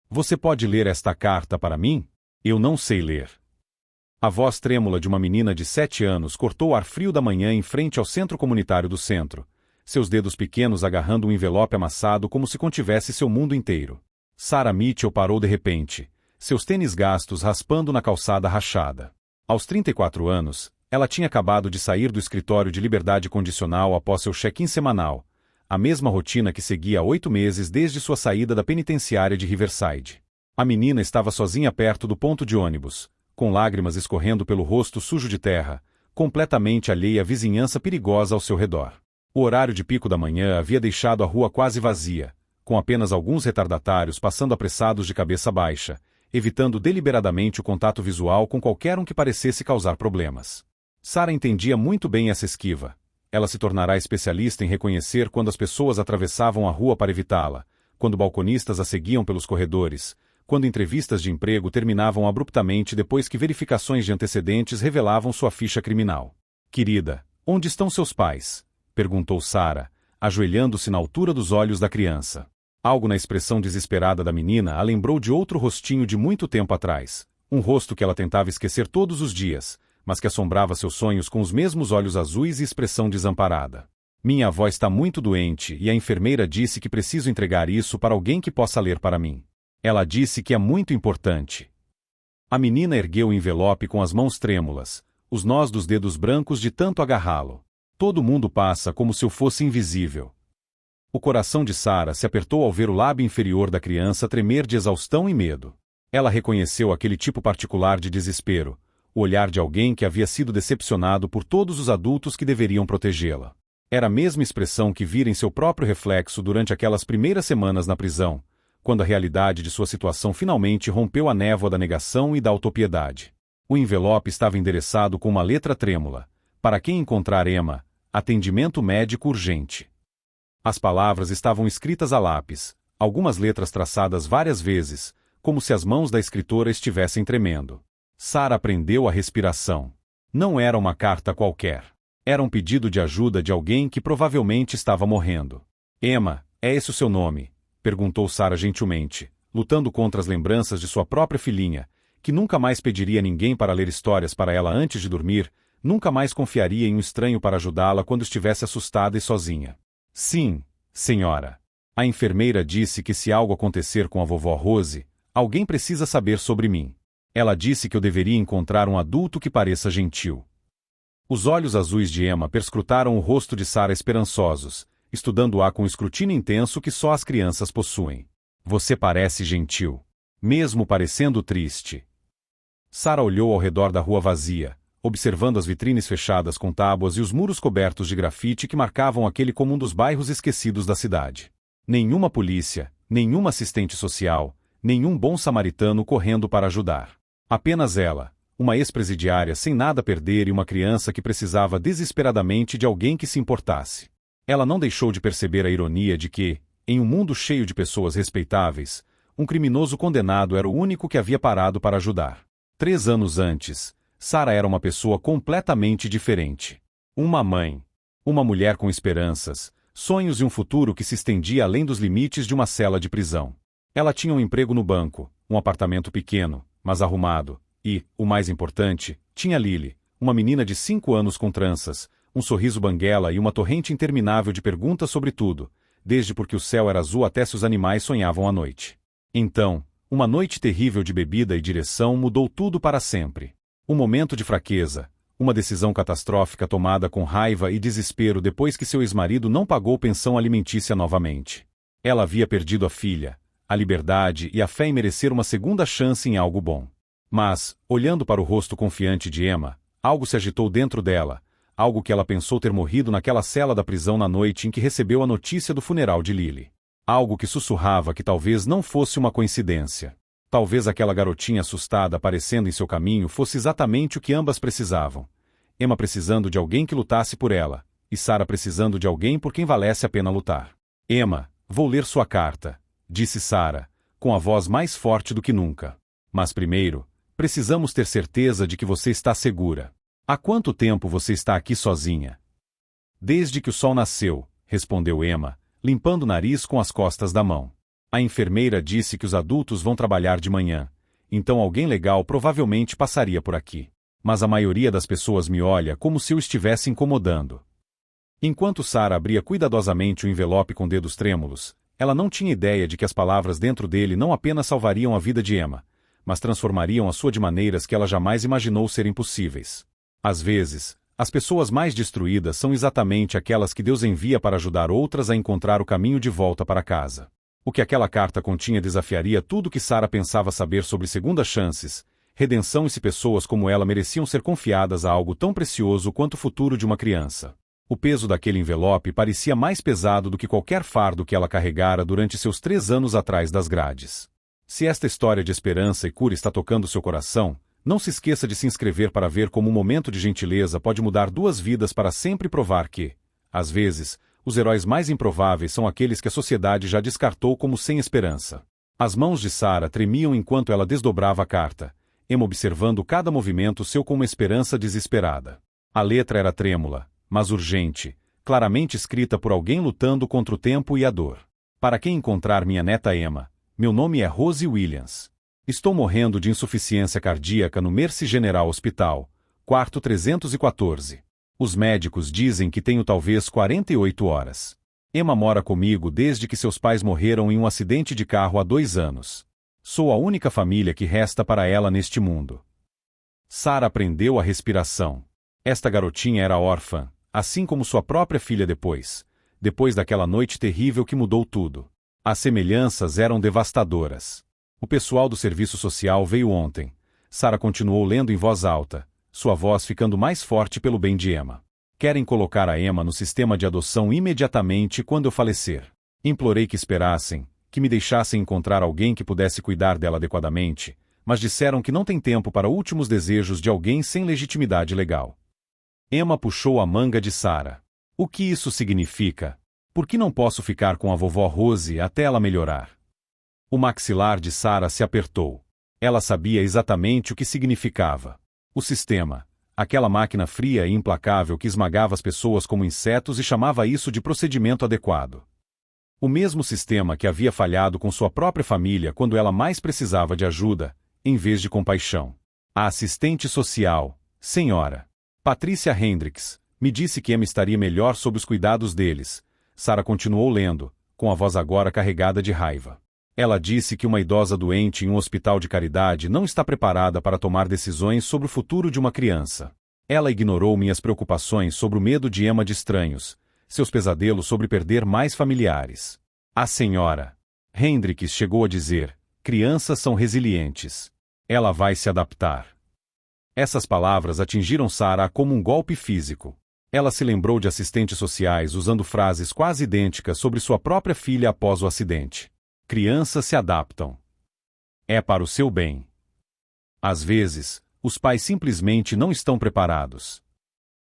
Você pode ler esta carta para mim? Eu não sei ler. A voz trêmula de uma menina de 7 anos cortou o ar frio da manhã em frente ao centro comunitário do centro, seus dedos pequenos agarrando um envelope amassado como se contivesse seu mundo inteiro. Sarah Mitchell parou de repente, seus tênis gastos raspando na calçada rachada. Aos 34 anos, ela tinha acabado de sair do escritório de liberdade condicional após seu check-in semanal, a mesma rotina que seguia há 8 meses desde sua saída da penitenciária de Riverside. A menina estava sozinha perto do ponto de ônibus, com lágrimas escorrendo pelo rosto sujo de terra, completamente alheia à vizinhança perigosa ao seu redor. O horário de pico da manhã havia deixado a rua quase vazia, com apenas alguns retardatários passando apressados de cabeça baixa, evitando deliberadamente o contato visual com qualquer um que parecesse causar problemas. Sarah entendia muito bem essa esquiva. Ela se tornará especialista em reconhecer quando as pessoas atravessavam a rua para evitá-la, quando balconistas a seguiam pelos corredores, quando entrevistas de emprego terminavam abruptamente depois que verificações de antecedentes revelavam sua ficha criminal. Querida, onde estão seus pais? Perguntou Sarah, ajoelhando-se na altura dos olhos da criança. Algo na expressão desesperada da menina a lembrou de outro rostinho de muito tempo atrás, um rosto que ela tentava esquecer todos os dias, mas que assombrava seus sonhos com os mesmos olhos azuis e expressão desamparada. Minha avó está muito doente e a enfermeira disse que preciso entregar isso para alguém que possa ler para mim. Ela disse que é muito importante. A menina ergueu o envelope com as mãos trêmulas, os nós dos dedos brancos de tanto agarrá-lo. Todo mundo passa como se eu fosse invisível. O coração de Sarah se apertou ao ver o lábio inferior da criança tremer de exaustão e medo. Ela reconheceu aquele tipo particular de desespero, o olhar de alguém que havia sido decepcionado por todos os adultos que deveriam protegê-la. Era a mesma expressão que vira em seu próprio reflexo durante aquelas primeiras semanas na prisão, quando a realidade de sua situação finalmente rompeu a névoa da negação e da autopiedade. O envelope estava endereçado com uma letra trêmula. Para quem encontrar Emma, atendimento médico urgente. As palavras estavam escritas a lápis, algumas letras traçadas várias vezes, como se as mãos da escritora estivessem tremendo. Sarah prendeu a respiração. Não era uma carta qualquer. Era um pedido de ajuda de alguém que provavelmente estava morrendo. Emma, é esse o seu nome? Perguntou Sarah gentilmente, lutando contra as lembranças de sua própria filhinha, que nunca mais pediria a ninguém para ler histórias para ela antes de dormir, nunca mais confiaria em um estranho para ajudá-la quando estivesse assustada e sozinha. Sim, senhora. A enfermeira disse que se algo acontecer com a vovó Rose, alguém precisa saber sobre mim. Ela disse que eu deveria encontrar um adulto que pareça gentil. Os olhos azuis de Emma perscrutaram o rosto de Sarah esperançosos, estudando-a com o escrutínio intenso que só as crianças possuem. Você parece gentil. Mesmo parecendo triste. Sarah olhou ao redor da rua vazia, observando as vitrines fechadas com tábuas e os muros cobertos de grafite que marcavam aquele como um dos bairros esquecidos da cidade. Nenhuma polícia, nenhuma assistente social, nenhum bom samaritano correndo para ajudar. Apenas ela, uma ex-presidiária sem nada a perder e uma criança que precisava desesperadamente de alguém que se importasse. Ela não deixou de perceber a ironia de que, em um mundo cheio de pessoas respeitáveis, um criminoso condenado era o único que havia parado para ajudar. 3 anos antes, Sarah era uma pessoa completamente diferente. Uma mãe. Uma mulher com esperanças, sonhos e um futuro que se estendia além dos limites de uma cela de prisão. Ela tinha um emprego no banco, um apartamento pequeno, mas arrumado, e, o mais importante, tinha Lily, uma menina de 5 anos com tranças, um sorriso banguela e uma torrente interminável de perguntas sobre tudo, desde porque o céu era azul até se os animais sonhavam à noite. Então, uma noite terrível de bebida e direção mudou tudo para sempre. Um momento de fraqueza, uma decisão catastrófica tomada com raiva e desespero depois que seu ex-marido não pagou pensão alimentícia novamente. Ela havia perdido a filha, a liberdade e a fé em merecer uma segunda chance em algo bom. Mas, olhando para o rosto confiante de Emma, algo se agitou dentro dela, algo que ela pensou ter morrido naquela cela da prisão na noite em que recebeu a notícia do funeral de Lily. Algo que sussurrava que talvez não fosse uma coincidência. Talvez aquela garotinha assustada aparecendo em seu caminho fosse exatamente o que ambas precisavam. Emma precisando de alguém que lutasse por ela, e Sarah precisando de alguém por quem valesse a pena lutar. Emma, vou ler sua carta, disse Sarah, com a voz mais forte do que nunca. Mas primeiro, precisamos ter certeza de que você está segura. Há quanto tempo você está aqui sozinha? Desde que o sol nasceu, respondeu Emma, limpando o nariz com as costas da mão. A enfermeira disse que os adultos vão trabalhar de manhã, então alguém legal provavelmente passaria por aqui. Mas a maioria das pessoas me olha como se eu estivesse incomodando. Enquanto Sarah abria cuidadosamente o envelope com dedos trêmulos, ela não tinha ideia de que as palavras dentro dele não apenas salvariam a vida de Emma, mas transformariam a sua de maneiras que ela jamais imaginou serem possíveis. Às vezes, as pessoas mais destruídas são exatamente aquelas que Deus envia para ajudar outras a encontrar o caminho de volta para casa. O que aquela carta continha desafiaria tudo o que Sarah pensava saber sobre segundas chances, redenção e se pessoas como ela mereciam ser confiadas a algo tão precioso quanto o futuro de uma criança. O peso daquele envelope parecia mais pesado do que qualquer fardo que ela carregara durante seus 3 anos atrás das grades. Se esta história de esperança e cura está tocando seu coração, não se esqueça de se inscrever para ver como um momento de gentileza pode mudar 2 vidas para sempre e provar que, às vezes, os heróis mais improváveis são aqueles que a sociedade já descartou como sem esperança. As mãos de Sarah tremiam enquanto ela desdobrava a carta, Emma observando cada movimento seu com uma esperança desesperada. A letra era trêmula, mas urgente, claramente escrita por alguém lutando contra o tempo e a dor. Para quem encontrar minha neta Emma, meu nome é Rose Williams. Estou morrendo de insuficiência cardíaca no Mercy General Hospital, quarto 314. Os médicos dizem que tenho talvez 48 horas. Emma mora comigo desde que seus pais morreram em um acidente de carro há 2 anos. Sou a única família que resta para ela neste mundo. Sarah aprendeu a respiração. Esta garotinha era órfã, assim como sua própria filha depois daquela noite terrível que mudou tudo. As semelhanças eram devastadoras. O pessoal do serviço social veio ontem. Sarah continuou lendo em voz alta, sua voz ficando mais forte pelo bem de Emma. Querem colocar a Emma no sistema de adoção imediatamente quando eu falecer. Implorei que esperassem, que me deixassem encontrar alguém que pudesse cuidar dela adequadamente, mas disseram que não tem tempo para últimos desejos de alguém sem legitimidade legal. Emma puxou a manga de Sarah. O que isso significa? Por que não posso ficar com a vovó Rose até ela melhorar? O maxilar de Sarah se apertou. Ela sabia exatamente o que significava. O sistema, aquela máquina fria e implacável que esmagava as pessoas como insetos e chamava isso de procedimento adequado. O mesmo sistema que havia falhado com sua própria família quando ela mais precisava de ajuda, em vez de compaixão. A assistente social, senhora Patrícia Hendricks, me disse que Emma estaria melhor sob os cuidados deles. Sarah continuou lendo, com a voz agora carregada de raiva. Ela disse que uma idosa doente em um hospital de caridade não está preparada para tomar decisões sobre o futuro de uma criança. Ela ignorou minhas preocupações sobre o medo de Emma de estranhos, seus pesadelos sobre perder mais familiares. A senhora Hendricks chegou a dizer, crianças são resilientes. Ela vai se adaptar. Essas palavras atingiram Sarah como um golpe físico. Ela se lembrou de assistentes sociais usando frases quase idênticas sobre sua própria filha após o acidente. Crianças se adaptam. É para o seu bem. Às vezes, os pais simplesmente não estão preparados.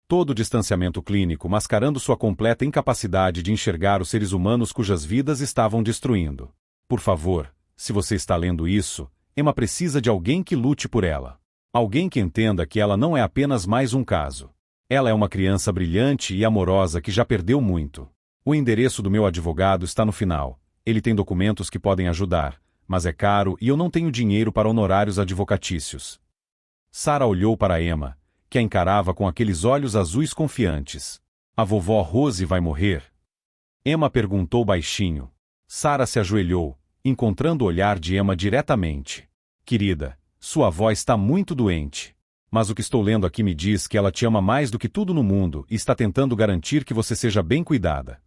Todo o distanciamento clínico mascarando sua completa incapacidade de enxergar os seres humanos cujas vidas estavam destruindo. Por favor, se você está lendo isso, Emma precisa de alguém que lute por ela. Alguém que entenda que ela não é apenas mais um caso. Ela é uma criança brilhante e amorosa que já perdeu muito. O endereço do meu advogado está no final. Ele tem documentos que podem ajudar, mas é caro e eu não tenho dinheiro para honorários advocatícios. Sarah olhou para Emma, que a encarava com aqueles olhos azuis confiantes. A vovó Rose vai morrer? Emma perguntou baixinho. Sarah se ajoelhou, encontrando o olhar de Emma diretamente. Querida, sua avó está muito doente. Mas o que estou lendo aqui me diz que ela te ama mais do que tudo no mundo e está tentando garantir que você seja bem cuidada.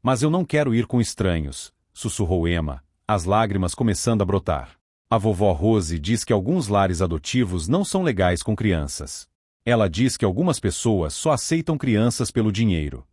Mas eu não quero ir com estranhos, sussurrou Emma, as lágrimas começando a brotar. A vovó Rose diz que alguns lares adotivos não são legais com crianças. Ela diz que algumas pessoas só aceitam crianças pelo dinheiro.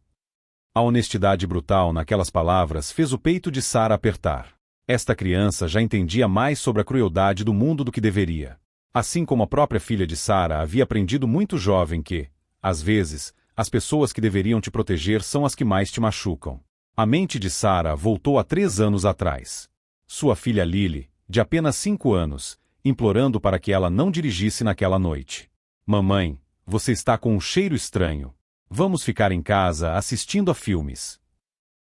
A honestidade brutal naquelas palavras fez o peito de Sarah apertar. Esta criança já entendia mais sobre a crueldade do mundo do que deveria. Assim como a própria filha de Sarah havia aprendido muito jovem que, às vezes, as pessoas que deveriam te proteger são as que mais te machucam. A mente de Sarah voltou a 3 anos atrás. Sua filha Lily, de apenas 5 anos, implorando para que ela não dirigisse naquela noite. Mamãe, você está com um cheiro estranho. Vamos ficar em casa assistindo a filmes.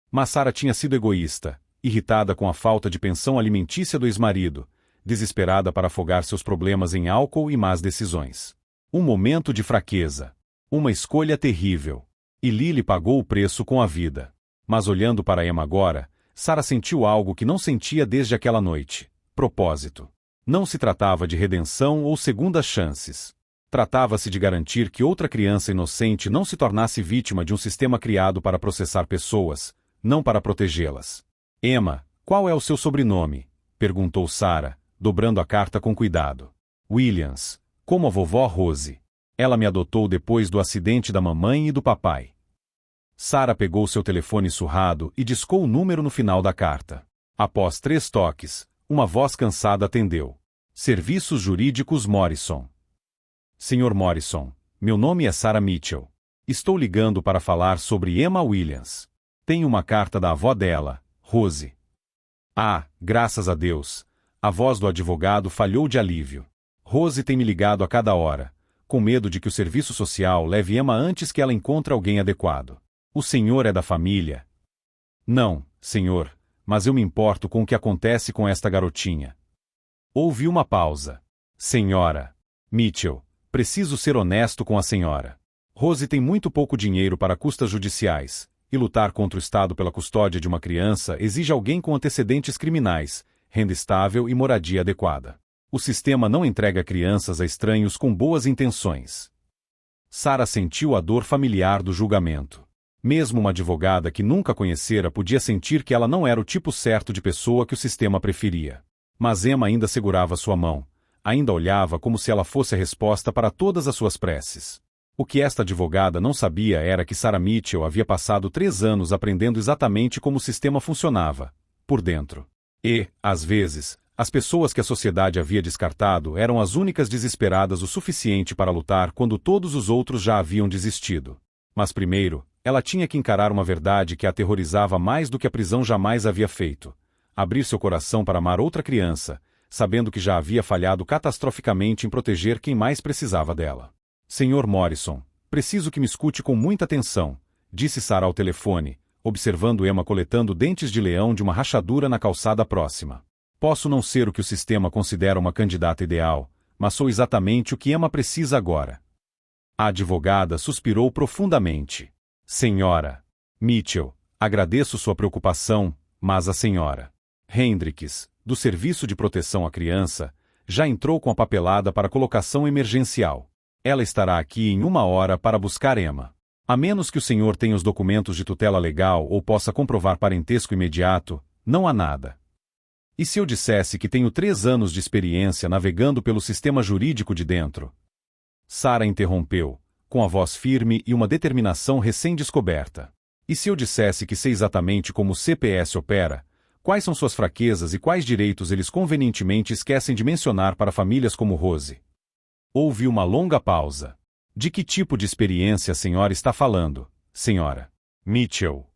Mas Sarah tinha sido egoísta, irritada com a falta de pensão alimentícia do ex-marido, desesperada para afogar seus problemas em álcool e más decisões. Um momento de fraqueza. Uma escolha terrível. E Lily pagou o preço com a vida. Mas olhando para Emma agora, Sarah sentiu algo que não sentia desde aquela noite. Propósito. Não se tratava de redenção ou segundas chances. Tratava-se de garantir que outra criança inocente não se tornasse vítima de um sistema criado para processar pessoas, não para protegê-las. Emma, qual é o seu sobrenome? Perguntou Sarah, dobrando a carta com cuidado. Williams, como a vovó Rose. Ela me adotou depois do acidente da mamãe e do papai. Sarah pegou seu telefone surrado e discou o número no final da carta. Após 3 toques, uma voz cansada atendeu. Serviços Jurídicos Morrison. Sr. Morrison, meu nome é Sarah Mitchell. Estou ligando para falar sobre Emma Williams. Tenho uma carta da avó dela, Rose. Ah, graças a Deus. A voz do advogado falhou de alívio. Rose tem me ligado a cada hora, com medo de que o serviço social leve Emma antes que ela encontre alguém adequado. O senhor é da família? Não, senhor, mas eu me importo com o que acontece com esta garotinha. Houve uma pausa. Senhora Mitchell, preciso ser honesto com a senhora. Rose tem muito pouco dinheiro para custas judiciais, e lutar contra o Estado pela custódia de uma criança exige alguém com antecedentes criminais, renda estável e moradia adequada. O sistema não entrega crianças a estranhos com boas intenções. Sarah sentiu a dor familiar do julgamento. Mesmo uma advogada que nunca conhecera podia sentir que ela não era o tipo certo de pessoa que o sistema preferia. Mas Emma ainda segurava sua mão, ainda olhava como se ela fosse a resposta para todas as suas preces. O que esta advogada não sabia era que Sarah Mitchell havia passado 3 anos aprendendo exatamente como o sistema funcionava, por dentro. E, às vezes, as pessoas que a sociedade havia descartado eram as únicas desesperadas o suficiente para lutar quando todos os outros já haviam desistido. Mas primeiro, ela tinha que encarar uma verdade que a aterrorizava mais do que a prisão jamais havia feito. Abrir seu coração para amar outra criança, sabendo que já havia falhado catastroficamente em proteger quem mais precisava dela. Sr. Morrison, preciso que me escute com muita atenção, disse Sarah ao telefone, observando Emma coletando dentes de leão de uma rachadura na calçada próxima. Posso não ser o que o sistema considera uma candidata ideal, mas sou exatamente o que Emma precisa agora. A advogada suspirou profundamente. Senhora Mitchell, agradeço sua preocupação, mas a senhora Hendricks, do Serviço de Proteção à Criança, já entrou com a papelada para colocação emergencial. Ela estará aqui em 1 hora para buscar Emma. A menos que o senhor tenha os documentos de tutela legal ou possa comprovar parentesco imediato, não há nada. E se eu dissesse que tenho 3 anos de experiência navegando pelo sistema jurídico de dentro? Sarah interrompeu, com a voz firme e uma determinação recém-descoberta. E se eu dissesse que sei exatamente como o CPS opera, quais são suas fraquezas e quais direitos eles convenientemente esquecem de mencionar para famílias como Rose? Houve uma longa pausa. De que tipo de experiência a senhora está falando, senhora Mitchell?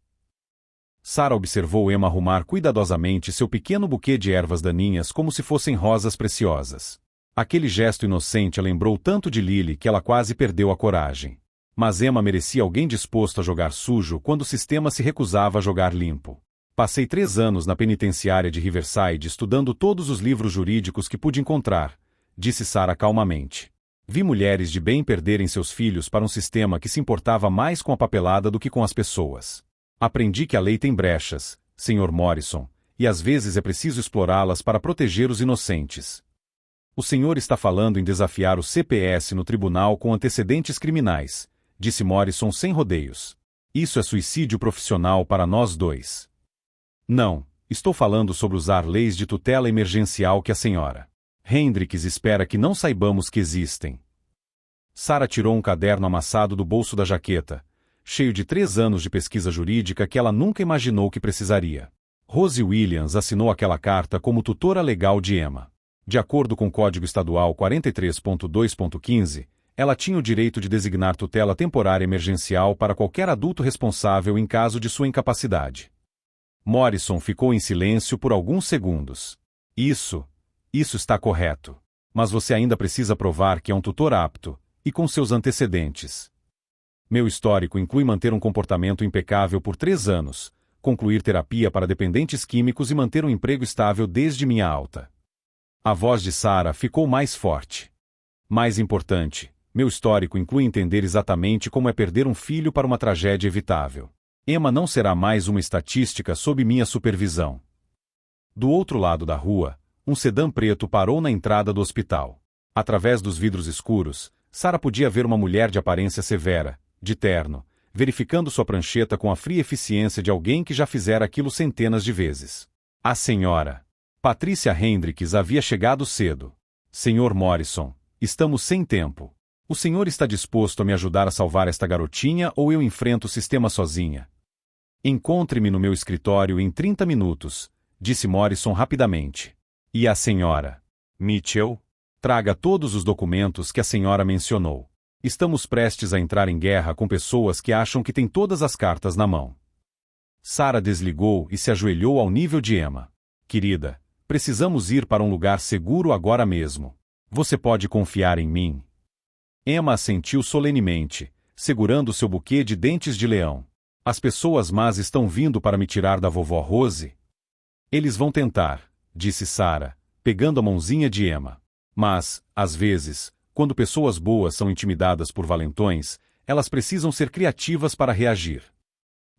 Sarah observou Emma arrumar cuidadosamente seu pequeno buquê de ervas daninhas como se fossem rosas preciosas. Aquele gesto inocente a lembrou tanto de Lily que ela quase perdeu a coragem. Mas Emma merecia alguém disposto a jogar sujo quando o sistema se recusava a jogar limpo. Passei 3 anos na penitenciária de Riverside estudando todos os livros jurídicos que pude encontrar, disse Sarah calmamente. Vi mulheres de bem perderem seus filhos para um sistema que se importava mais com a papelada do que com as pessoas. Aprendi que a lei tem brechas, Sr. Morrison, e às vezes é preciso explorá-las para proteger os inocentes. O senhor está falando em desafiar o CPS no tribunal com antecedentes criminais, disse Morrison sem rodeios. Isso é suicídio profissional para nós dois. Não, estou falando sobre usar leis de tutela emergencial que a senhora Hendricks espera que não saibamos que existem. Sarah tirou um caderno amassado do bolso da jaqueta, cheio de 3 anos de pesquisa jurídica que ela nunca imaginou que precisaria. Rose Williams assinou aquela carta como tutora legal de Emma. De acordo com o Código Estadual 43.2.15, ela tinha o direito de designar tutela temporária emergencial para qualquer adulto responsável em caso de sua incapacidade. Morrison ficou em silêncio por alguns segundos. Isso está correto. Mas você ainda precisa provar que é um tutor apto, e com seus antecedentes. Meu histórico inclui manter um comportamento impecável por 3 anos, concluir terapia para dependentes químicos e manter um emprego estável desde minha alta. A voz de Sarah ficou mais forte. Mais importante, meu histórico inclui entender exatamente como é perder um filho para uma tragédia evitável. Emma não será mais uma estatística sob minha supervisão. Do outro lado da rua, um sedã preto parou na entrada do hospital. Através dos vidros escuros, Sarah podia ver uma mulher de aparência severa, de terno, verificando sua prancheta com a fria eficiência de alguém que já fizera aquilo centenas de vezes. A senhora Patricia Hendricks havia chegado cedo. Senhor Morrison, estamos sem tempo. O senhor está disposto a me ajudar a salvar esta garotinha ou eu enfrento o sistema sozinha? Encontre-me no meu escritório em 30 minutos, disse Morrison rapidamente. E a senhora Mitchell? Traga todos os documentos que a senhora mencionou. Estamos prestes a entrar em guerra com pessoas que acham que têm todas as cartas na mão. Sarah desligou e se ajoelhou ao nível de Emma. Querida, precisamos ir para um lugar seguro agora mesmo. Você pode confiar em mim? Emma assentiu solenemente, segurando seu buquê de dentes de leão. As pessoas más estão vindo para me tirar da vovó Rose? Eles vão tentar, disse Sarah, pegando a mãozinha de Emma. Mas, às vezes, quando pessoas boas são intimidadas por valentões, elas precisam ser criativas para reagir.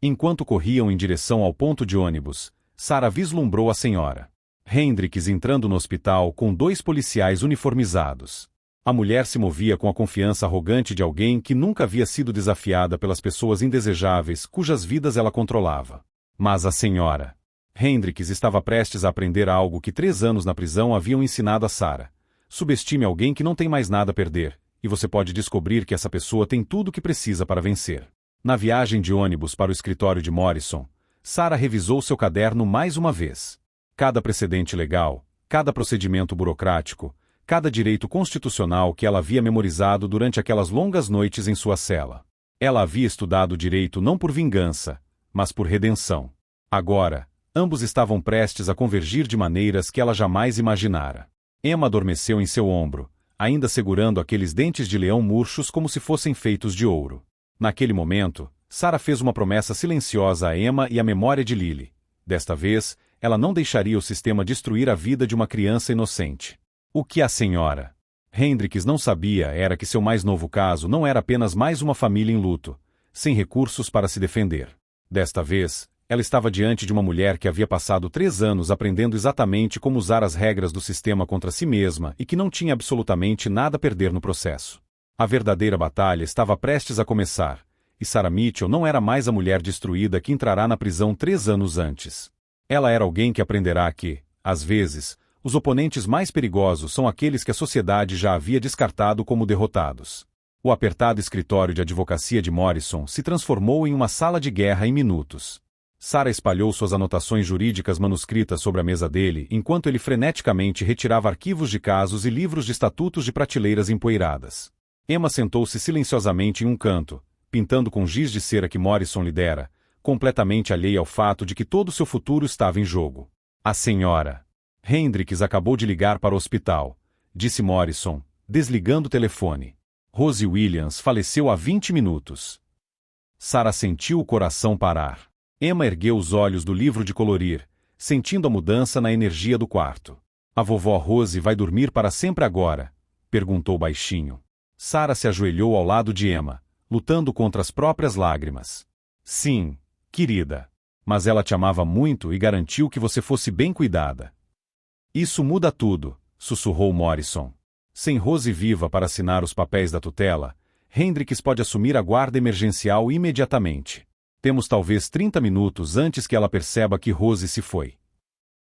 Enquanto corriam em direção ao ponto de ônibus, Sarah vislumbrou a senhora Hendricks entrando no hospital com 2 policiais uniformizados. A mulher se movia com a confiança arrogante de alguém que nunca havia sido desafiada pelas pessoas indesejáveis cujas vidas ela controlava. Mas a senhora Hendricks estava prestes a aprender algo que 3 anos na prisão haviam ensinado a Sarah. Subestime alguém que não tem mais nada a perder, e você pode descobrir que essa pessoa tem tudo o que precisa para vencer. Na viagem de ônibus para o escritório de Morrison, Sarah revisou seu caderno mais uma vez. Cada precedente legal, cada procedimento burocrático, cada direito constitucional que ela havia memorizado durante aquelas longas noites em sua cela. Ela havia estudado direito não por vingança, mas por redenção. Agora, ambos estavam prestes a convergir de maneiras que ela jamais imaginara. Emma adormeceu em seu ombro, ainda segurando aqueles dentes de leão murchos como se fossem feitos de ouro. Naquele momento, Sarah fez uma promessa silenciosa a Emma e à memória de Lily. Desta vez, ela não deixaria o sistema destruir a vida de uma criança inocente. O que a senhora Hendricks não sabia era que seu mais novo caso não era apenas mais uma família em luto, sem recursos para se defender. Desta vez, ela estava diante de uma mulher que havia passado 3 anos aprendendo exatamente como usar as regras do sistema contra si mesma e que não tinha absolutamente nada a perder no processo. A verdadeira batalha estava prestes a começar, e Sarah Mitchell não era mais a mulher destruída que entrará na prisão 3 anos antes. Ela era alguém que aprenderá que, às vezes, os oponentes mais perigosos são aqueles que a sociedade já havia descartado como derrotados. O apertado escritório de advocacia de Morrison se transformou em uma sala de guerra em minutos. Sarah espalhou suas anotações jurídicas manuscritas sobre a mesa dele enquanto ele freneticamente retirava arquivos de casos e livros de estatutos de prateleiras empoeiradas. Emma sentou-se silenciosamente em um canto, pintando com giz de cera que Morrison lhe dera, completamente alheia ao fato de que todo seu futuro estava em jogo. A senhora Hendricks acabou de ligar para o hospital, disse Morrison, desligando o telefone. Rose Williams faleceu há 20 minutos. Sarah sentiu o coração parar. Emma ergueu os olhos do livro de colorir, sentindo a mudança na energia do quarto. A vovó Rose vai dormir para sempre agora? Perguntou baixinho. Sarah se ajoelhou ao lado de Emma, lutando contra as próprias lágrimas. Sim, querida. Mas ela te amava muito e garantiu que você fosse bem cuidada. Isso muda tudo, sussurrou Morrison. Sem Rose viva para assinar os papéis da tutela, Hendricks pode assumir a guarda emergencial imediatamente. Temos talvez 30 minutos antes que ela perceba que Rose se foi.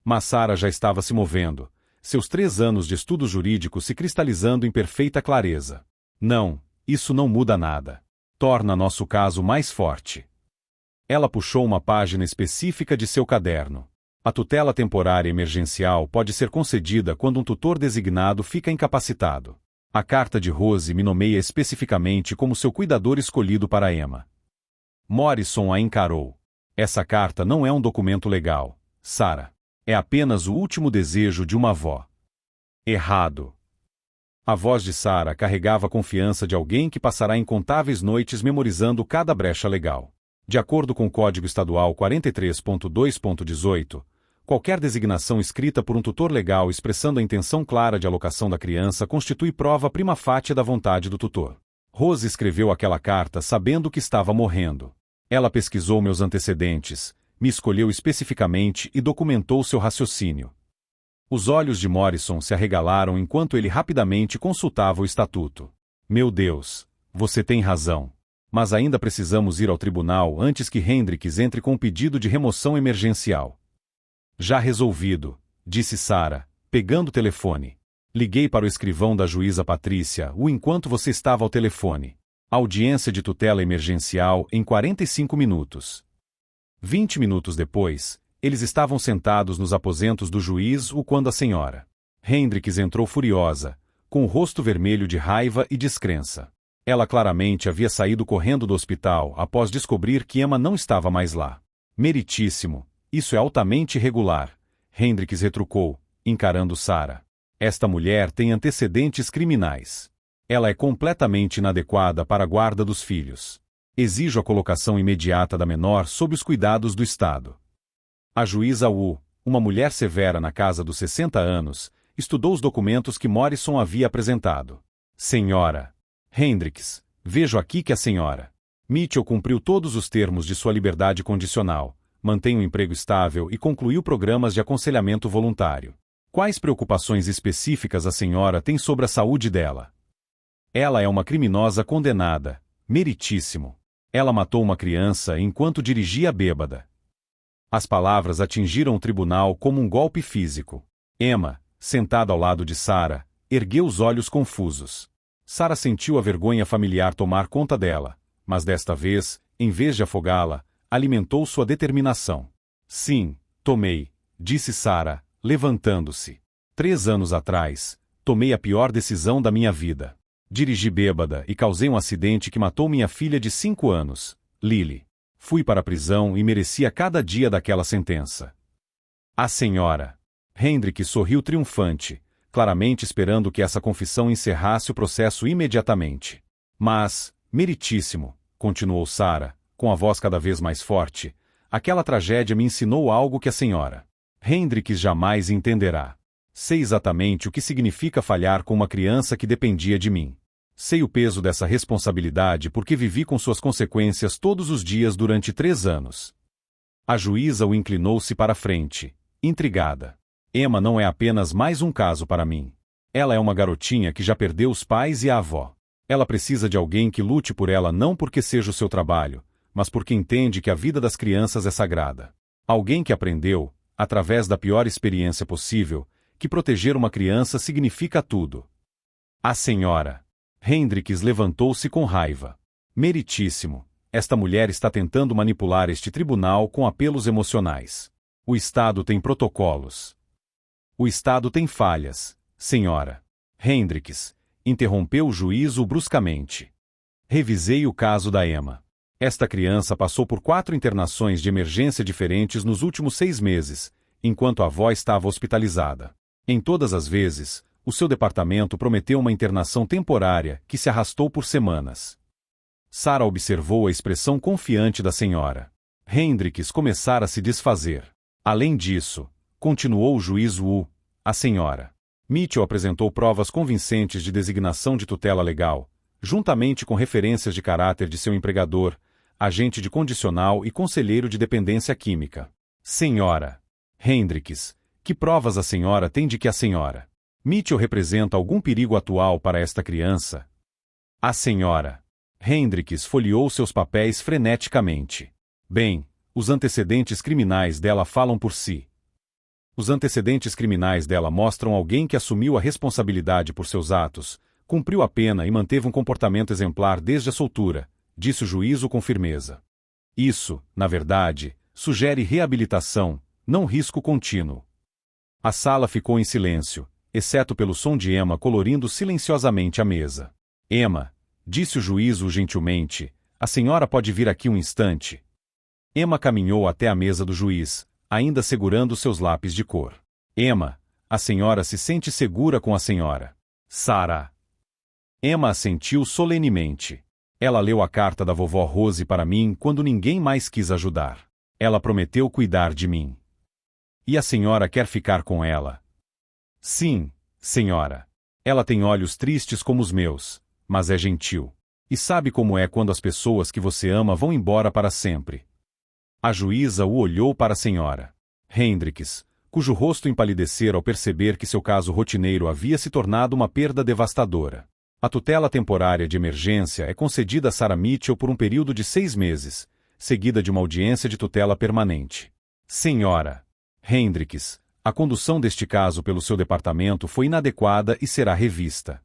Mas Sarah já estava se movendo, seus 3 anos de estudos jurídicos se cristalizando em perfeita clareza. Não, isso não muda nada. Torna nosso caso mais forte. Ela puxou uma página específica de seu caderno. A tutela temporária emergencial pode ser concedida quando um tutor designado fica incapacitado. A carta de Rose me nomeia especificamente como seu cuidador escolhido para Emma. Morrison a encarou. Essa carta não é um documento legal, Sarah. É apenas o último desejo de uma avó. Errado. A voz de Sarah carregava a confiança de alguém que passará incontáveis noites memorizando cada brecha legal. De acordo com o Código Estadual 43.2.18, qualquer designação escrita por um tutor legal expressando a intenção clara de alocação da criança constitui prova prima facie da vontade do tutor. Rose escreveu aquela carta sabendo que estava morrendo. Ela pesquisou meus antecedentes, me escolheu especificamente e documentou seu raciocínio. Os olhos de Morrison se arregalaram enquanto ele rapidamente consultava o estatuto. Meu Deus, você tem razão. Mas ainda precisamos ir ao tribunal antes que Hendricks entre com um pedido de remoção emergencial. Já resolvido, disse Sarah, pegando o telefone. Liguei para o escrivão da juíza Patrícia enquanto você estava ao telefone. Audiência de tutela emergencial em 45 minutos. 20 minutos depois, eles estavam sentados nos aposentos do juiz quando a senhora Hendricks entrou furiosa, com o rosto vermelho de raiva e descrença. Ela claramente havia saído correndo do hospital após descobrir que Emma não estava mais lá. Meritíssimo, isso é altamente irregular, Hendricks retrucou, encarando Sarah. Esta mulher tem antecedentes criminais. Ela é completamente inadequada para a guarda dos filhos. Exijo a colocação imediata da menor sob os cuidados do Estado. A juíza uma mulher severa na casa dos 60 anos, estudou os documentos que Morrison havia apresentado. Senhora Hendricks, vejo aqui que a senhora Mitchell cumpriu todos os termos de sua liberdade condicional, mantém um emprego estável e concluiu programas de aconselhamento voluntário. Quais preocupações específicas a senhora tem sobre a saúde dela? Ela é uma criminosa condenada, meritíssimo. Ela matou uma criança enquanto dirigia bêbada. As palavras atingiram o tribunal como um golpe físico. Emma, sentada ao lado de Sarah, ergueu os olhos confusos. Sarah sentiu a vergonha familiar tomar conta dela, mas desta vez, em vez de afogá-la, alimentou sua determinação. Sim, tomei, disse Sarah, levantando-se. 3 anos atrás, tomei a pior decisão da minha vida. Dirigi bêbada e causei um acidente que matou minha filha de 5 anos, Lily. Fui para a prisão e merecia cada dia daquela sentença. A senhora Hendricks sorriu triunfante, claramente esperando que essa confissão encerrasse o processo imediatamente. Mas, meritíssimo, continuou Sarah, com a voz cada vez mais forte, aquela tragédia me ensinou algo que a senhora Hendricks jamais entenderá. Sei exatamente o que significa falhar com uma criança que dependia de mim. Sei o peso dessa responsabilidade porque vivi com suas consequências todos os dias durante 3 anos. A juíza inclinou-se para a frente, intrigada. Emma não é apenas mais um caso para mim. Ela é uma garotinha que já perdeu os pais e a avó. Ela precisa de alguém que lute por ela não porque seja o seu trabalho, mas porque entende que a vida das crianças é sagrada. Alguém que aprendeu, através da pior experiência possível, que proteger uma criança significa tudo. A senhora Hendricks levantou-se com raiva. Meritíssimo, esta mulher está tentando manipular este tribunal com apelos emocionais. O Estado tem protocolos. O Estado tem falhas, senhora Hendricks, interrompeu o juiz bruscamente. Revisei o caso da Emma. Esta criança passou por 4 internações de emergência diferentes nos últimos 6 meses, enquanto a avó estava hospitalizada. Em todas as vezes, o seu departamento prometeu uma internação temporária que se arrastou por semanas. Sarah observou a expressão confiante da senhora Hendricks começar a se desfazer. Além disso, continuou o juiz a senhora Mitchell apresentou provas convincentes de designação de tutela legal, juntamente com referências de caráter de seu empregador, agente de condicional e conselheiro de dependência química. Senhora Hendricks, que provas a senhora tem de que a senhora Mitchell representa algum perigo atual para esta criança? A senhora Hendricks folheou seus papéis freneticamente. Bem, os antecedentes criminais dela falam por si. Os antecedentes criminais dela mostram alguém que assumiu a responsabilidade por seus atos, cumpriu a pena e manteve um comportamento exemplar desde a soltura, disse o juízo com firmeza. Isso, na verdade, sugere reabilitação, não risco contínuo. A sala ficou em silêncio, exceto pelo som de Emma colorindo silenciosamente a mesa. Emma, disse o juízo gentilmente, a senhora pode vir aqui um instante. Emma caminhou até a mesa do juiz, ainda segurando seus lápis de cor. Emma, a senhora se sente segura com a senhora Sarah? Emma assentiu solenemente. Ela leu a carta da vovó Rose para mim quando ninguém mais quis ajudar. Ela prometeu cuidar de mim. E a senhora quer ficar com ela? Sim, senhora. Ela tem olhos tristes como os meus, mas é gentil. E sabe como é quando as pessoas que você ama vão embora para sempre. A juíza o olhou para a senhora Hendricks, cujo rosto empalidecera ao perceber que seu caso rotineiro havia se tornado uma perda devastadora. A tutela temporária de emergência é concedida a Sarah Mitchell por um período de 6 meses, seguida de uma audiência de tutela permanente. Senhora Hendricks, a condução deste caso pelo seu departamento foi inadequada e será revista.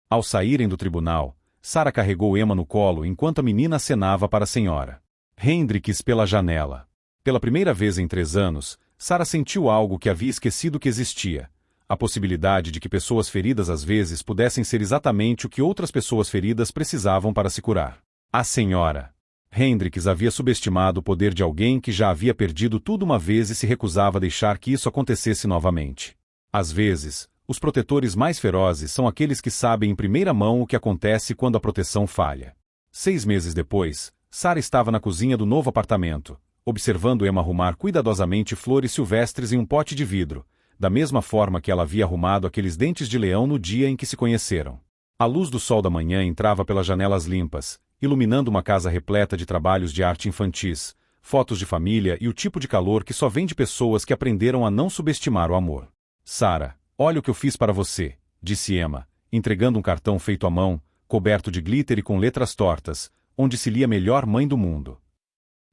Ao saírem do tribunal, Sarah carregou Emma no colo enquanto a menina acenava para a senhora Hendricks pela janela. Pela primeira vez em 3 anos, Sarah sentiu algo que havia esquecido que existia. A possibilidade de que pessoas feridas às vezes pudessem ser exatamente o que outras pessoas feridas precisavam para se curar. A senhora Hendricks havia subestimado o poder de alguém que já havia perdido tudo uma vez e se recusava a deixar que isso acontecesse novamente. Às vezes, os protetores mais ferozes são aqueles que sabem em primeira mão o que acontece quando a proteção falha. 6 meses depois, Sarah estava na cozinha do novo apartamento, observando Emma arrumar cuidadosamente flores silvestres em um pote de vidro, da mesma forma que ela havia arrumado aqueles dentes de leão no dia em que se conheceram. A luz do sol da manhã entrava pelas janelas limpas, iluminando uma casa repleta de trabalhos de arte infantis, fotos de família e o tipo de calor que só vem de pessoas que aprenderam a não subestimar o amor. Sarah, olha o que eu fiz para você, disse Emma, entregando um cartão feito à mão, coberto de glitter e com letras tortas, onde se lia melhor mãe do mundo.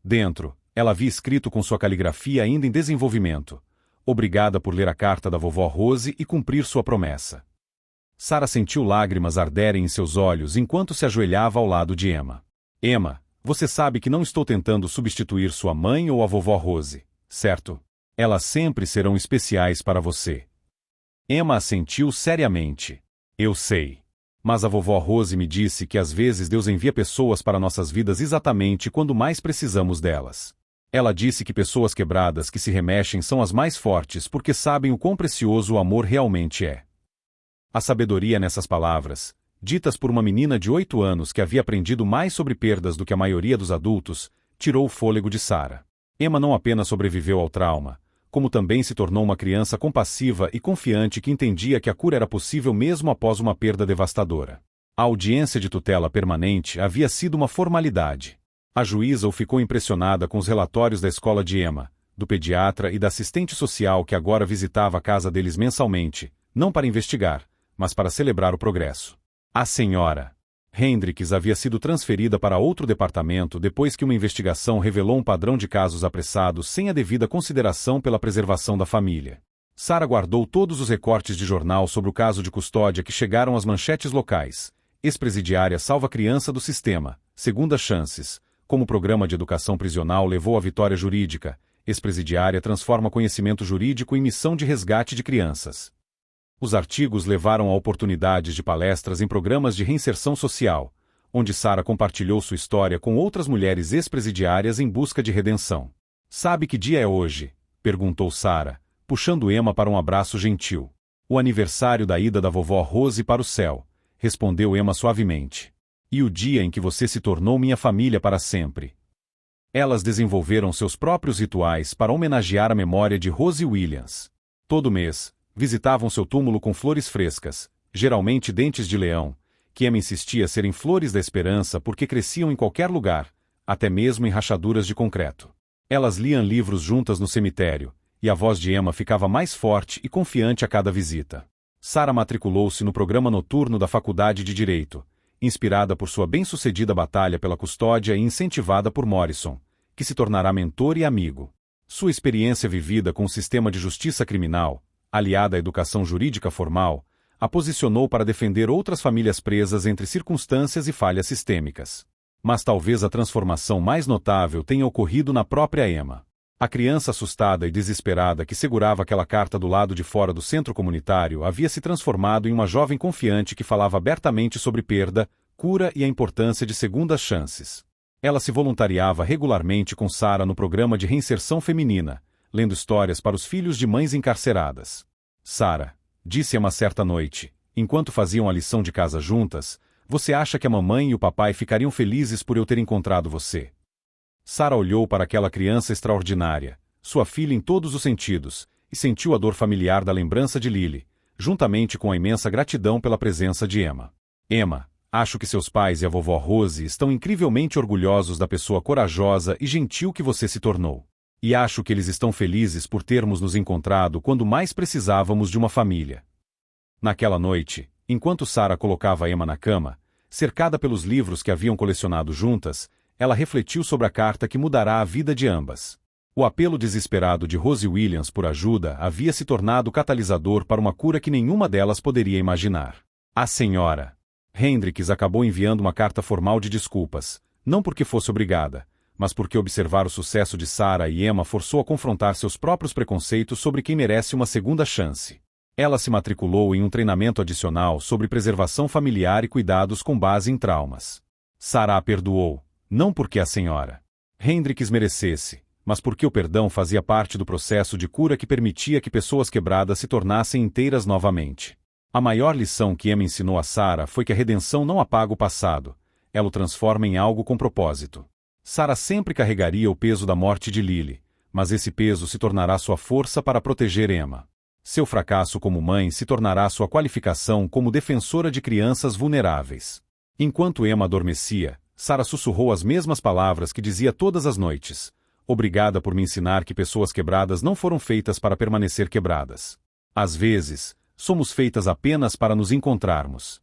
Dentro, ela havia escrito com sua caligrafia ainda em desenvolvimento: obrigada por ler a carta da vovó Rose e cumprir sua promessa. Sarah sentiu lágrimas arderem em seus olhos enquanto se ajoelhava ao lado de Emma. Emma, você sabe que não estou tentando substituir sua mãe ou a vovó Rose, certo? Elas sempre serão especiais para você. Emma assentiu seriamente. Eu sei. Mas a vovó Rose me disse que às vezes Deus envia pessoas para nossas vidas exatamente quando mais precisamos delas. Ela disse que pessoas quebradas que se remexem são as mais fortes porque sabem o quão precioso o amor realmente é. A sabedoria nessas palavras, ditas por uma menina de 8 anos que havia aprendido mais sobre perdas do que a maioria dos adultos, tirou o fôlego de Sarah. Emma não apenas sobreviveu ao trauma, como também se tornou uma criança compassiva e confiante que entendia que a cura era possível mesmo após uma perda devastadora. A audiência de tutela permanente havia sido uma formalidade. A juíza ficou impressionada com os relatórios da escola de Emma, do pediatra e da assistente social que agora visitava a casa deles mensalmente, não para investigar, mas para celebrar o progresso. A senhora Hendricks havia sido transferida para outro departamento depois que uma investigação revelou um padrão de casos apressados sem a devida consideração pela preservação da família. Sarah guardou todos os recortes de jornal sobre o caso de custódia que chegaram às manchetes locais. Ex-presidiária salva criança do sistema, segundas chances. Como o programa de educação prisional levou à vitória jurídica, ex-presidiária transforma conhecimento jurídico em missão de resgate de crianças. Os artigos levaram a oportunidades de palestras em programas de reinserção social, onde Sarah compartilhou sua história com outras mulheres ex-presidiárias em busca de redenção. Sabe que dia é hoje? Perguntou Sarah, puxando Emma para um abraço gentil. O aniversário da ida da vovó Rose para o céu, respondeu Emma suavemente. E o dia em que você se tornou minha família para sempre. Elas desenvolveram seus próprios rituais para homenagear a memória de Rose Williams. Todo mês, visitavam seu túmulo com flores frescas, geralmente dentes de leão, que Emma insistia serem flores da esperança porque cresciam em qualquer lugar, até mesmo em rachaduras de concreto. Elas liam livros juntas no cemitério, e a voz de Emma ficava mais forte e confiante a cada visita. Sarah matriculou-se no programa noturno da Faculdade de Direito, inspirada por sua bem-sucedida batalha pela custódia e incentivada por Morrison, que se tornará mentor e amigo. Sua experiência vivida com o sistema de justiça criminal, aliada à educação jurídica formal, a posicionou para defender outras famílias presas entre circunstâncias e falhas sistêmicas. Mas talvez a transformação mais notável tenha ocorrido na própria Emma. A criança assustada e desesperada que segurava aquela carta do lado de fora do centro comunitário havia se transformado em uma jovem confiante que falava abertamente sobre perda, cura e a importância de segundas chances. Ela se voluntariava regularmente com Sarah no programa de reinserção feminina, lendo histórias para os filhos de mães encarceradas. Sarah, disse Emma certa noite, enquanto faziam a lição de casa juntas, Você acha que a mamãe e o papai ficariam felizes por eu ter encontrado você? Sarah olhou para aquela criança extraordinária, sua filha em todos os sentidos, e sentiu a dor familiar da lembrança de Lily, juntamente com a imensa gratidão pela presença de Emma. Emma, acho que seus pais e a vovó Rose estão incrivelmente orgulhosos da pessoa corajosa e gentil que você se tornou. E acho que eles estão felizes por termos nos encontrado quando mais precisávamos de uma família. Naquela noite, enquanto Sarah colocava Emma na cama, cercada pelos livros que haviam colecionado juntas, ela refletiu sobre a carta que mudará a vida de ambas. O apelo desesperado de Rose Williams por ajuda havia se tornado o catalisador para uma cura que nenhuma delas poderia imaginar. A senhora Hendricks acabou enviando uma carta formal de desculpas, não porque fosse obrigada, mas porque observar o sucesso de Sarah e Emma forçou a confrontar seus próprios preconceitos sobre quem merece uma segunda chance. Ela se matriculou em um treinamento adicional sobre preservação familiar e cuidados com base em traumas. Sarah a perdoou, não porque a senhora Hendricks merecesse, mas porque o perdão fazia parte do processo de cura que permitia que pessoas quebradas se tornassem inteiras novamente. A maior lição que Emma ensinou a Sarah foi que a redenção não apaga o passado, ela o transforma em algo com propósito. Sarah sempre carregaria o peso da morte de Lily, mas esse peso se tornará sua força para proteger Emma. Seu fracasso como mãe se tornará sua qualificação como defensora de crianças vulneráveis. Enquanto Emma adormecia, Sarah sussurrou as mesmas palavras que dizia todas as noites. Obrigada por me ensinar que pessoas quebradas não foram feitas para permanecer quebradas. Às vezes, somos feitas apenas para nos encontrarmos.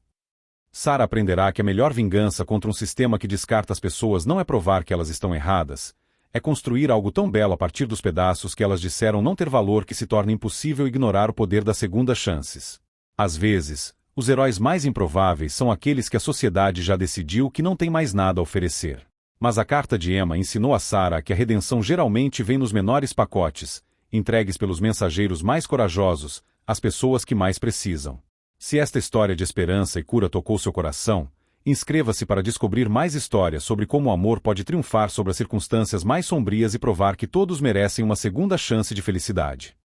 Sarah aprenderá que a melhor vingança contra um sistema que descarta as pessoas não é provar que elas estão erradas, é construir algo tão belo a partir dos pedaços que elas disseram não ter valor que se torna impossível ignorar o poder das segundas chances. Às vezes, os heróis mais improváveis são aqueles que a sociedade já decidiu que não tem mais nada a oferecer. Mas a carta de Emma ensinou a Sarah que a redenção geralmente vem nos menores pacotes, entregues pelos mensageiros mais corajosos, às pessoas que mais precisam. Se esta história de esperança e cura tocou seu coração, inscreva-se para descobrir mais histórias sobre como o amor pode triunfar sobre as circunstâncias mais sombrias e provar que todos merecem uma segunda chance de felicidade.